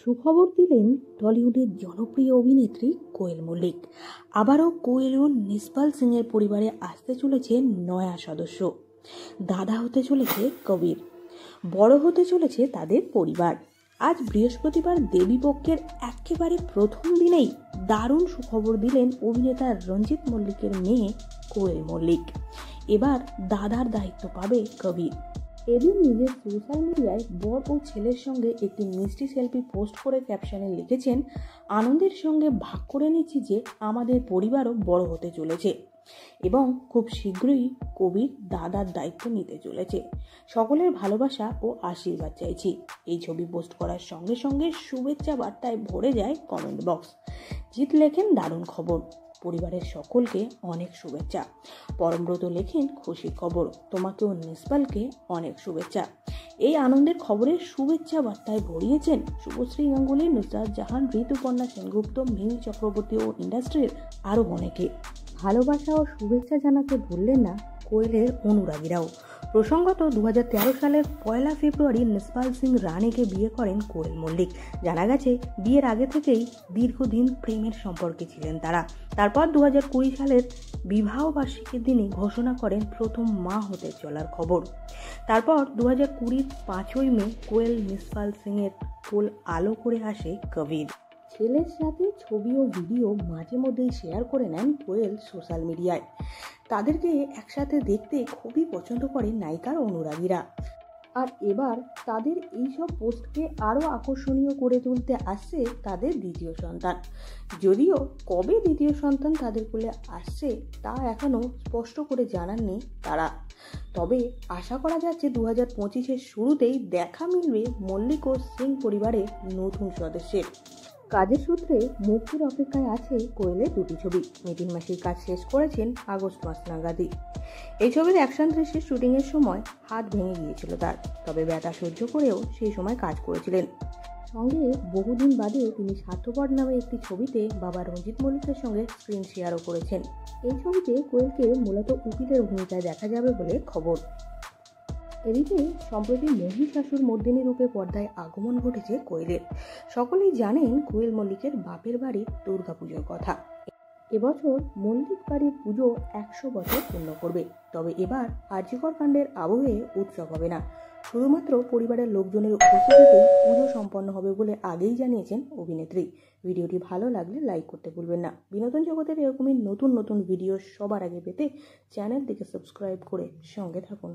সুখবর দিলেন টলিউডের জনপ্রিয় অভিনেত্রী কোয়েল মল্লিক। আবারও কোয়েল ও নিসপাল সিংয়ের পরিবারে আসতে চলেছে নয়া সদস্য। দাদা হতে চলেছে কবির, বড় হতে চলেছে তাদের পরিবার। আজ বৃহস্পতিবার দেবীপক্ষের একেবারে প্রথম দিনেই দারুণ সুখবর দিলেন অভিনেতা রঞ্জিত মল্লিকের মেয়ে কোয়েল মল্লিক। এবার দাদার দায়িত্ব পাবে কবির। এদিন নিজের সোশ্যাল মিডিয়ায় বর ও ছেলের সঙ্গে একটি মিষ্টি সেলফি পোস্ট করে ক্যাপশনে লিখেছেন, আনন্দের সঙ্গে ভাগ করে নিচ্ছি যে আমাদের পরিবারও বড় হতে চলেছে এবং খুব শীঘ্রই কবির দাদার দায়িত্ব নিতে চলেছে। সকলের ভালোবাসা ও আশীর্বাদ চাইছি। এই ছবি পোস্ট করার সঙ্গে সঙ্গে শুভেচ্ছা বার্তায় ভরে যায় কমেন্ট বক্স। জিৎ লেখেন, দারুণ খবর, পরিবারের সকলকে অনেক শুভেচ্ছা। পরমব্রত লেখেন, খুশির খবর, তোমাকে ও নিসপালকে অনেক শুভেচ্ছা। এই আনন্দের খবরের শুভেচ্ছা বার্তায় ভরিয়েছেন শুভশ্রী গাঙ্গুলি, নুসরাত জাহান, ঋতুপর্ণা সেনগুপ্ত, মিমি চক্রবর্তী ও ইন্ডাস্ট্রির আরও অনেকে। ভালোবাসা ও শুভেচ্ছা জানাতে ভুললেন না কোয়েলের অনুরাগীরাও। প্রসঙ্গত 2013 সালের 1 ফেব্রুয়ারি নিসপাল সিং রানীকে বিয়ে করেন কোয়েল মল্লিক। জানা গেছে বিয়ের আগে থেকেই দীর্ঘদিন প্রেমের সম্পর্কে ছিলেন তারা। তারপর 2020 সালের বিবাহ বার্ষিকীর দিনে ঘোষণা করেন প্রথম মা হতে চলার খবর। তারপর 2020 5ই মে কোয়েল নিসপাল সিংয়ের কোল আলো করে আসে কবির। ছেলের সাথে ছবি ও ভিডিও মাঝে মধ্যেই শেয়ার করে নেন কোয়েল সোশ্যাল মিডিয়ায়। তাদেরকে একসাথে দেখতে খুবই পছন্দ করে নায়িকার অনুরাগীরা। আর এবার তাদের এইসব পোস্টকে আরও আকর্ষণীয় করে তুলতে আসছে তাদের দ্বিতীয় সন্তান। যদিও কবে দ্বিতীয় সন্তান তাদের কোলে আসছে তা এখনও স্পষ্ট করে জানাননি তারা। তবে আশা করা যাচ্ছে 2025-এর শুরুতেই দেখা মিলবে মল্লিক ও সিং পরিবারের নতুন সদস্যের। কাজের সূত্রে মুক্তির অপেক্ষায় আছে কোয়েলের দুটি ছবি। মিটিং মাসির কাজ শেষ করেছেন আগস্ট মাস নাগাদই। এই ছবির অ্যাকশন দৃশ্যের শুটিংয়ের সময় হাত ভেঙে গিয়েছিল তার, তবে ব্যথা সহ্য করেও সেই সময় কাজ করেছিলেন। সঙ্গে বহুদিন বাদে তিনি স্বার্থপর নামে একটি ছবিতে বাবা রঞ্জিত মল্লিকের সঙ্গে স্ক্রিন শেয়ারও করেছেন। এই ছবিতে কোয়েলকে মূলত উকিলের ভূমিকায় দেখা যাবে বলে খবর। এদিকে সম্প্রতি মহিষাসুর মর্দিনী রূপে পর্দায় আগমন ঘটেছে কোয়েলের। সকলেই জানেন কোয়েল মল্লিকের বাপের বাড়ির দুর্গাপুজোর কথা। এবছর মল্লিক বাড়ির পুজো 100 বছর পূর্ণ করবে। তবে এবার আরজিকর কাণ্ডের আবহে উৎসব হবে না, শুধুমাত্র পরিবারের লোকজনের উপস্থিতিতেই পুজো সম্পন্ন হবে বলে আগেই জানিয়েছেন অভিনেত্রী। ভিডিওটি ভালো লাগলে লাইক করতে ভুলবেন না। বিনোদন জগতের এরকমই নতুন নতুন ভিডিও সবার আগে পেতে চ্যানেলটিকে সাবস্ক্রাইব করে সঙ্গে থাকুন।